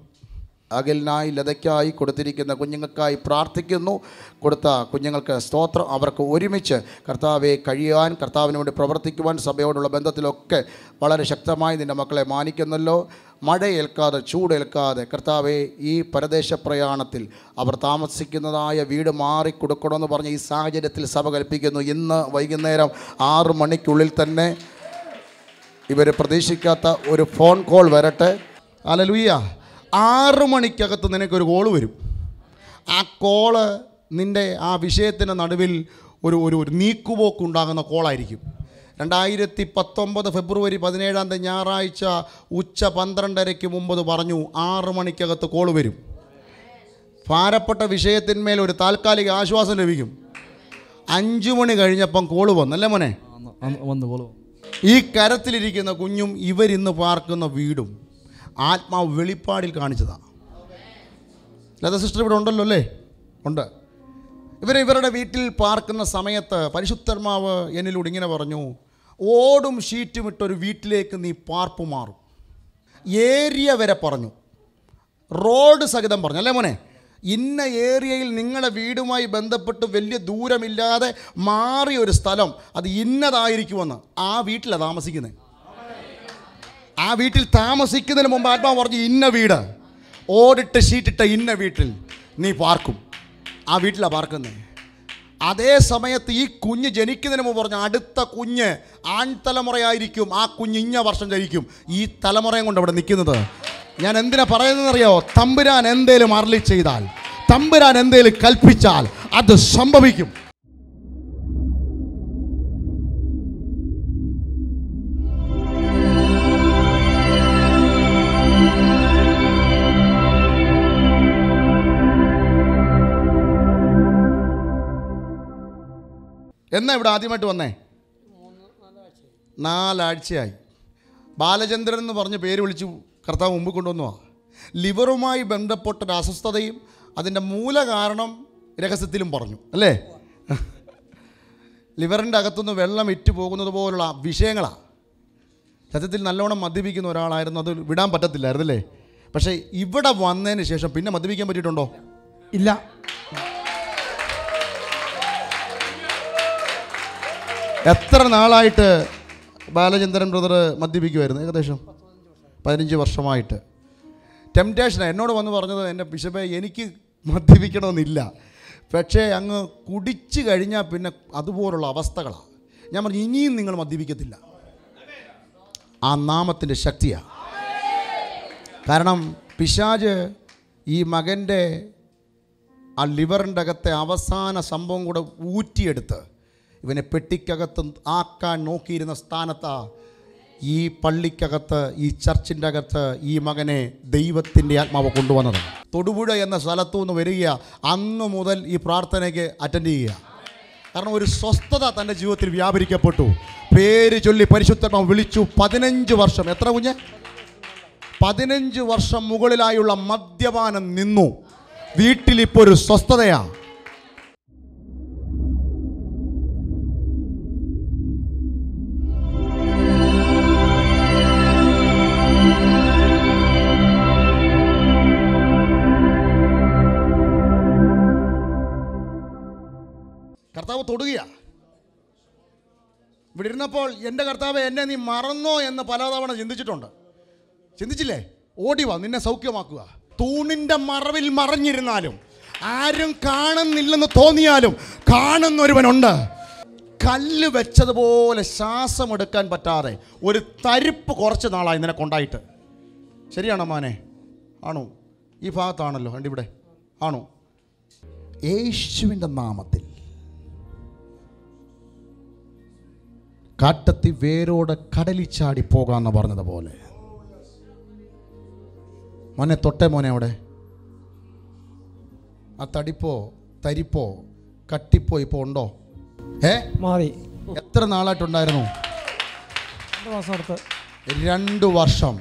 അകലിനായി ലതയ്ക്കായി കൊടുത്തിരിക്കുന്ന കുഞ്ഞുങ്ങൾക്കായി പ്രാർത്ഥിക്കുന്നു. കൊടുത്ത കുഞ്ഞുങ്ങൾക്ക് സ്തോത്രം. അവർക്ക് ഒരുമിച്ച് കർത്താവെ കഴിയാൻ, കർത്താവിന് വേണ്ടി പ്രവർത്തിക്കുവാൻ, സഭയോടുള്ള ബന്ധത്തിലൊക്കെ വളരെ ശക്തമായി നിൻ്റെ മക്കളെ മാനിക്കുന്നല്ലോ. മഴയേൽക്കാതെ ചൂടേൽക്കാതെ കർത്താവെ ഈ പരദേശ പ്രയാണത്തിൽ അവർ താമസിക്കുന്നതായ വീട് മാറിക്കൊടുക്കണമെന്ന് പറഞ്ഞ ഈ സാഹചര്യത്തിൽ സഭ കൽപ്പിക്കുന്നു. ഇന്ന് വൈകുന്നേരം 6 മണിക്കുള്ളിൽ തന്നെ ഇവർ പ്രതീക്ഷിക്കാത്ത ഒരു ഫോൺ കോൾ വരട്ടെ. ഹല്ലേലൂയ. 6 മണിക്കകത്ത് നിനക്കൊരു കോള് വരും. ആ കോള് നിൻ്റെ ആ വിഷയത്തിൻ്റെ നടുവിൽ ഒരു നീക്കുപോക്കുണ്ടാകുന്ന കോളായിരിക്കും. 2019 ഫെബ്രുവരി 17 ഞായറാഴ്ച ഉച്ച 12:30 മുമ്പ് പറഞ്ഞു 6 മണിക്കകത്ത് കോള് വരും. ഭാരപ്പെട്ട വിഷയത്തിന്മേൽ ഒരു താൽക്കാലിക ആശ്വാസം ലഭിക്കും. 5 മണി കഴിഞ്ഞപ്പം കോള് വന്നല്ലേ മോനെ? ഈ കരത്തിലിരിക്കുന്ന കുഞ്ഞും ഇവരിന്ന് പാർക്കുന്ന വീടും ആത്മാവ് വെളിപ്പാടിൽ കാണിച്ചതാണ്. ലത സിസ്റ്റർ ഇവിടെ ഉണ്ടല്ലോ അല്ലേ? ഉണ്ട്. ഇവരുടെ വീട്ടിൽ പാർക്കുന്ന സമയത്ത് പരിശുദ്ധാത്മാവ് എന്നിലൂടെ ഇങ്ങനെ പറഞ്ഞു, ഓടും ഷീറ്റും ഇട്ടൊരു വീട്ടിലേക്ക് നീ പാർപ്പ് മാറും. ഏരിയ വരെ പറഞ്ഞു, റോഡ് സഹിതം പറഞ്ഞു അല്ലേ മോനെ? ഇന്ന ഏരിയയിൽ നിങ്ങളുടെ വീടുമായി ബന്ധപ്പെട്ട് വലിയ ദൂരമില്ലാതെ മാറിയ ഒരു സ്ഥലം, അത് ഇന്നതായിരിക്കുമെന്ന്. ആ വീട്ടിലാണ് താമസിക്കുന്നത്. ആ വീട്ടിൽ താമസിക്കുന്നതിന് മുമ്പ് ആത്മാവ് പറഞ്ഞു, ഇന്ന വീട്, ഓടിട്ട് ഷീറ്റിട്ട ഇന്ന വീട്ടിൽ നീ പാർക്കും. ആ വീട്ടിലാണ് പാർക്കുന്നത്. അതേ സമയത്ത് ഈ കുഞ്ഞ് ജനിക്കുന്നതിന് മുമ്പ് പറഞ്ഞു, അടുത്ത കുഞ്ഞ് ആൺതലമുറയായിരിക്കും, ആ കുഞ്ഞ് ഇന്ന വർഷം ജനിക്കും. ഈ തലമുറയും കൊണ്ട് അവിടെ നിൽക്കുന്നത്. ഞാൻ എന്തിനാ പറയുന്നതെന്നറിയോ? തമ്പുരാൻ എന്തേലും അരുളി ചെയ്താൽ, തമ്പുരാൻ എന്തേലും കൽപ്പിച്ചാൽ അത് സംഭവിക്കും. എന്നാ ഇവിടെ ആദ്യമായിട്ട് വന്നേ? 4 ആഴ്ചയായി. ബാലചന്ദ്രൻ എന്ന് പറഞ്ഞ് പേര് വിളിച്ച് കർത്താവ് മുമ്പ് കൊണ്ടുവന്നുവാ. ലിവറുമായി ബന്ധപ്പെട്ടൊരു അസ്വസ്ഥതയും അതിൻ്റെ മൂല കാരണം രഹസ്യത്തിലും പറഞ്ഞു അല്ലേ? ലിവറിൻ്റെ അകത്തുനിന്ന് വെള്ളം ഇറ്റ് പോകുന്നത് പോലുള്ള വിഷയങ്ങളാണ്. സത്യത്തിൽ നല്ലോണം മദ്യപിക്കുന്ന ഒരാളായിരുന്നു, അത് വിടാൻ പറ്റത്തില്ലായിരുന്നല്ലേ? പക്ഷേ ഇവിടെ വന്നതിന് ശേഷം പിന്നെ മദ്യപിക്കാൻ പറ്റിയിട്ടുണ്ടോ? ഇല്ല. എത്ര നാളായിട്ട് ബാലചന്ദ്രൻ ബ്രദർ മദ്യപിക്കുമായിരുന്നു? ഏകദേശം 15 വർഷമായിട്ട്. ടെംപ്റ്റേഷനാണ്. എന്നോട് വന്ന് പറഞ്ഞത്, എൻ്റെ ബിഷപ്പേ എനിക്ക് മദ്യപിക്കണമെന്നില്ല, പക്ഷേ അങ്ങ് കുടിച്ചു കഴിഞ്ഞാൽ പിന്നെ അതുപോലുള്ള അവസ്ഥകളാണ്. ഞാൻ പറഞ്ഞു, ഇനിയും നിങ്ങൾ മദ്യപിക്കത്തില്ല. ആ നാമത്തിൻ്റെ ശക്തിയാണ്. കാരണം പിശാച് ഈ മകൻ്റെ ആ ലിവറിൻ്റെ അകത്തെ അവസാന സംഭവം കൂടെ ഊറ്റിയെടുത്ത് ഇവനെ പെട്ടിക്കകത്ത് ആക്കാൻ നോക്കിയിരുന്ന സ്ഥാനത്താ ഈ പള്ളിക്കകത്ത്, ഈ ചർച്ചിൻ്റെ അകത്ത് ഈ മകനെ ദൈവത്തിൻ്റെ ആത്മാവ് കൊണ്ടുവന്നത്. തൊടുപുഴ എന്ന സ്ഥലത്തു നിന്ന് വരിക, അന്ന് മുതൽ ഈ പ്രാർത്ഥനയ്ക്ക് അറ്റൻഡ് ചെയ്യുക. കാരണം ഒരു സ്വസ്ഥത തൻ്റെ ജീവിതത്തിൽ വ്യാപരിക്കപ്പെട്ടു. പേര് ചൊല്ലി പരിശുദ്ധാത്മാവ് വിളിച്ചു. 15 വർഷം. എത്ര കുഞ്ഞ്? 15 വർഷം മുകളിലായുള്ള മദ്യപാനം നിന്നു. വീട്ടിലിപ്പോൾ ഒരു സ്വസ്ഥതയാണ്. തൊടുകയാണ്. ഇവിടെ ഇരുന്നപ്പോൾ എൻ്റെ കർത്താവേ എന്നെ നീ മറന്നോ എന്ന് പലതവണ ചിന്തിച്ചില്ലേ? ഓടി വാ, നിന്നെ സൗഖ്യമാക്കുക. തൂണിൻ്റെ മറവിൽ മറഞ്ഞിരുന്നാലും ആരും കാണുന്നില്ലെന്ന് തോന്നിയാലും കാണുന്നൊരുവനുണ്ട്. കല്ല് വെച്ചതുപോലെ ശ്വാസമെടുക്കാൻ പറ്റാതെ ഒരു തരിപ്പ് കുറച്ച് നാളായി നിനക്കുണ്ടായിട്ട്. ശരിയാണോ മോനെ? ആണോ? ഈ ഭാഗത്താണല്ലോ, കണ്ടി ഇവിടെ ആണോ? യേശുവിൻ്റെ നാമത്തിൽ കാട്ടത്തി വേരോടെ കടലിൽ ചാടി പോകാമെന്ന് പറഞ്ഞതുപോലെ മോനെ തൊട്ടേ മോനെ അവിടെ ആ തരിപ്പോ കട്ടിപ്പോ ഇപ്പോൾ ഉണ്ടോ? മാറി. എത്ര നാളായിട്ടുണ്ടായിരുന്നു? 2 മാസം അടുത്ത്. 2 വർഷം.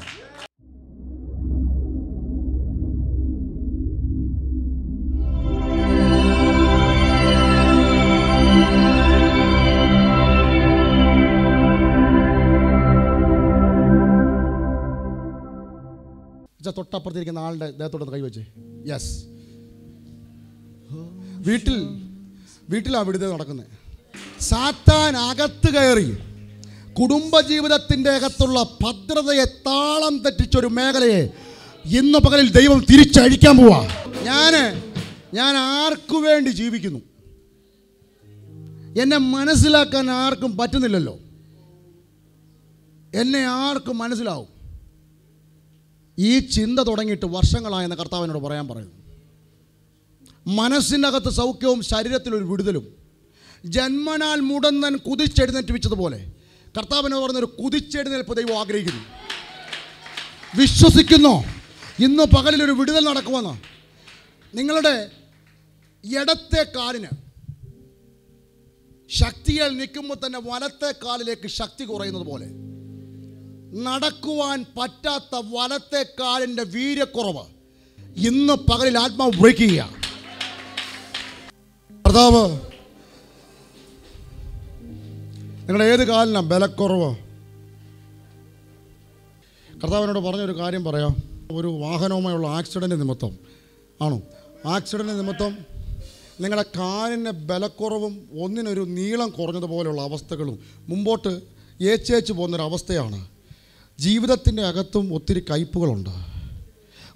തൊട്ടപ്പുറത്തിരിക്കുന്ന ആളുടെ ദേഹത്തോട്ട് കൈവച്ച്. യെസ്, വീട്ടിലാണ് വിടുതൽ നടക്കുന്നത്. സാത്താൻ അകത്ത് കയറി കുടുംബജീവിതത്തിൻ്റെ അകത്തുള്ള ഭദ്രതയെ താളം തെറ്റിച്ചൊരു മേഖലയെ ഇന്ന് പകലിൽ ദൈവം തിരിച്ചഴിക്കാൻ പോവാ. ഞാൻ ആർക്കു വേണ്ടി ജീവിക്കുന്നു? എന്നെ മനസ്സിലാക്കാൻ ആർക്കും പറ്റുന്നില്ലല്ലോ. എന്നെ ആർക്കും മനസ്സിലാവും? ഈ ചിന്ത തുടങ്ങിയിട്ട് വർഷങ്ങളായെന്ന് കർത്താവിനോട് പറയുന്നു. മനസ്സിൻ്റെ അകത്ത് സൗഖ്യവും ശരീരത്തിലൊരു വിടുതലും. ജന്മനാൽ മുടന്തൻ കുതിച്ചെഴുന്നേറ്റ് വെച്ചതുപോലെ കർത്താവിനോട് പറഞ്ഞൊരു കുതിച്ചെഴുന്നേൽപ്പ് ദൈവം ആഗ്രഹിക്കുന്നു. വിശ്വസിക്കുന്നോ ഇന്ന് പകലിലൊരു വിടുതൽ നടക്കുമെന്ന്? നിങ്ങളുടെ ഇടത്തെ കാലിന് ശക്തികൾ നിൽക്കുമ്പോൾ തന്നെ വലത്തെ കാലിലേക്ക് ശക്തി കുറയുന്നത് പോലെ നടക്കുവാൻ പറ്റാത്ത വലത്തെ കാലിൻ്റെ വീര്യക്കുറവ് ഇന്ന് പകലിൽ ആത്മാവ് ബ്രേക്ക് ചെയ്യുക. കർത്താവ് നിങ്ങളുടെ ഏത് കാലിനാണ് ബലക്കുറവ്? കർത്താവിനോട് പറഞ്ഞൊരു കാര്യം പറയാം. ഒരു വാഹനവുമായുള്ള ആക്സിഡൻറ്റ് നിമിത്തം ആക്സിഡൻറ്റ് നിമിത്തം നിങ്ങളുടെ കാലിൻ്റെ ബലക്കുറവും ഒന്നിനൊരു നീളം കുറഞ്ഞതുപോലെയുള്ള അവസ്ഥകളും മുമ്പോട്ട് ഏച്ചേച്ച് പോകുന്നൊരവസ്ഥയാണ്. ജീവിതത്തിൻ്റെ അകത്തും ഒത്തിരി കയ്പുകളുണ്ട്.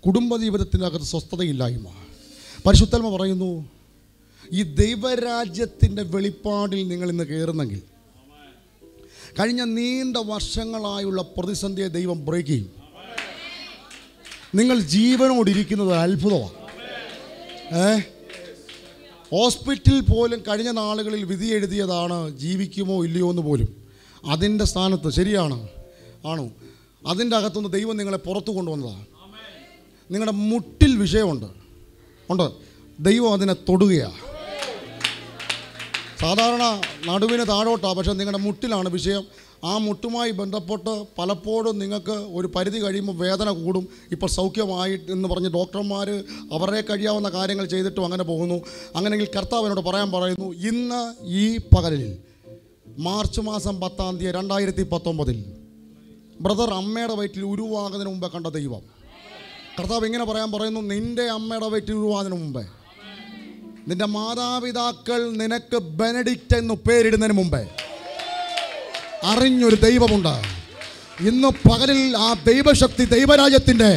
കുടുംബജീവിതത്തിൻ്റെ അകത്ത് സ്വസ്ഥതയില്ലായ്മ. പരിശുദ്ധാത്മ പറയുന്നു, ഈ ദൈവരാജ്യത്തിൻ്റെ വെളിപ്പാടിൽ നിങ്ങൾ ഇന്ന് കയറുന്നെങ്കിൽ കഴിഞ്ഞ നീണ്ട വർഷങ്ങളായുള്ള പ്രതിസന്ധിയെ ദൈവം ബ്രേക്ക് ചെയ്യും. നിങ്ങൾ ജീവനോടിരിക്കുന്നത് അത്ഭുതമാണ്. ഹോസ്പിറ്റലിൽ പോലും കഴിഞ്ഞ നാളുകളിൽ വിധി എഴുതിയതാണ് ജീവിക്കുമോ ഇല്ലയോ എന്ന് പോലും. അതിൻ്റെ സ്ഥാനത്ത് ആണോ അതിൻ്റെ അകത്തുനിന്ന് ദൈവം നിങ്ങളെ പുറത്തു കൊണ്ടുവന്നതാണ്. നിങ്ങളുടെ മുട്ടിൽ വിഷയമുണ്ട്, ദൈവം അതിനെ തൊടുകയാണ്. സാധാരണ നടുവിന് താഴോട്ടാണ്, പക്ഷേ നിങ്ങളുടെ മുട്ടിലാണ് വിഷയം. ആ മുട്ടുമായി ബന്ധപ്പെട്ട് പലപ്പോഴും നിങ്ങൾക്ക് ഒരു പരിധി കഴിയുമ്പോൾ വേദന കൂടും. ഇപ്പോൾ സൗഖ്യമായി എന്ന് പറഞ്ഞ് ഡോക്ടർമാർ അവരെ കഴിയാവുന്ന കാര്യങ്ങൾ ചെയ്തിട്ടും അങ്ങനെ പോകുന്നു. അങ്ങനെയെങ്കിൽ കർത്താവിനോട് പറയുന്നു, ഇന്ന് ഈ പകലിൽ മാർച്ച് മാസം 10-ാം തീയതി 2019 ബ്രദർ അമ്മയുടെ വയറ്റിൽ ഉരുവാകുന്നതിന് മുമ്പേ കണ്ട ദൈവം കർത്താവ് ഇങ്ങനെ പറയുന്നു, നിൻ്റെ അമ്മയുടെ വയറ്റിൽ ഉരുവാകുന്നതിന് മുമ്പേ, നിൻ്റെ മാതാപിതാക്കൾ നിനക്ക് ബെനഡിക്റ്റ് എന്ന് പേരിടുന്നതിന് മുമ്പേ അറിഞ്ഞൊരു ദൈവമുണ്ട്. ഇന്ന് പകലിൽ ആ ദൈവശക്തി ദൈവരാജ്യത്തിൻ്റെ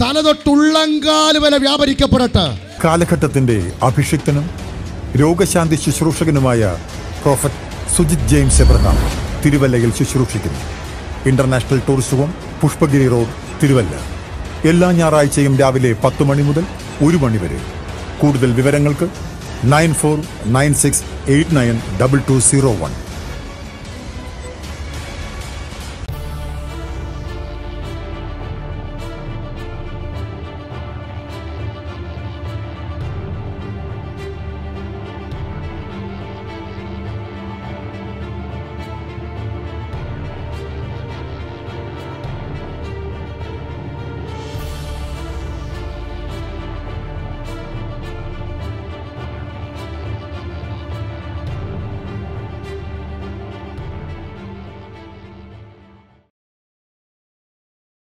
തലതൊട്ടുള്ളങ്കാല് വരെ വ്യാപരിക്കപ്പെടട്ടെ. കാലഘട്ടത്തിൻ്റെ അഭിഷിക്തനും രോഗശാന്തി ശുശ്രൂഷകനുമായ പ്രോഫറ്റ് സുജിത് ജെയിംസ് എബ്രഹാം തിരുവല്ലയിൽ ശുശ്രൂഷിക്കുന്നു. International tourist home, Pushpagiri road, Thiruvalla. എല്ലാ ഞായറാഴ്ചയും രാവിലെ 10 മണി മുതൽ 1 മണി വരെ. കൂടുതൽ വിവരങ്ങൾക്ക് 9496892201.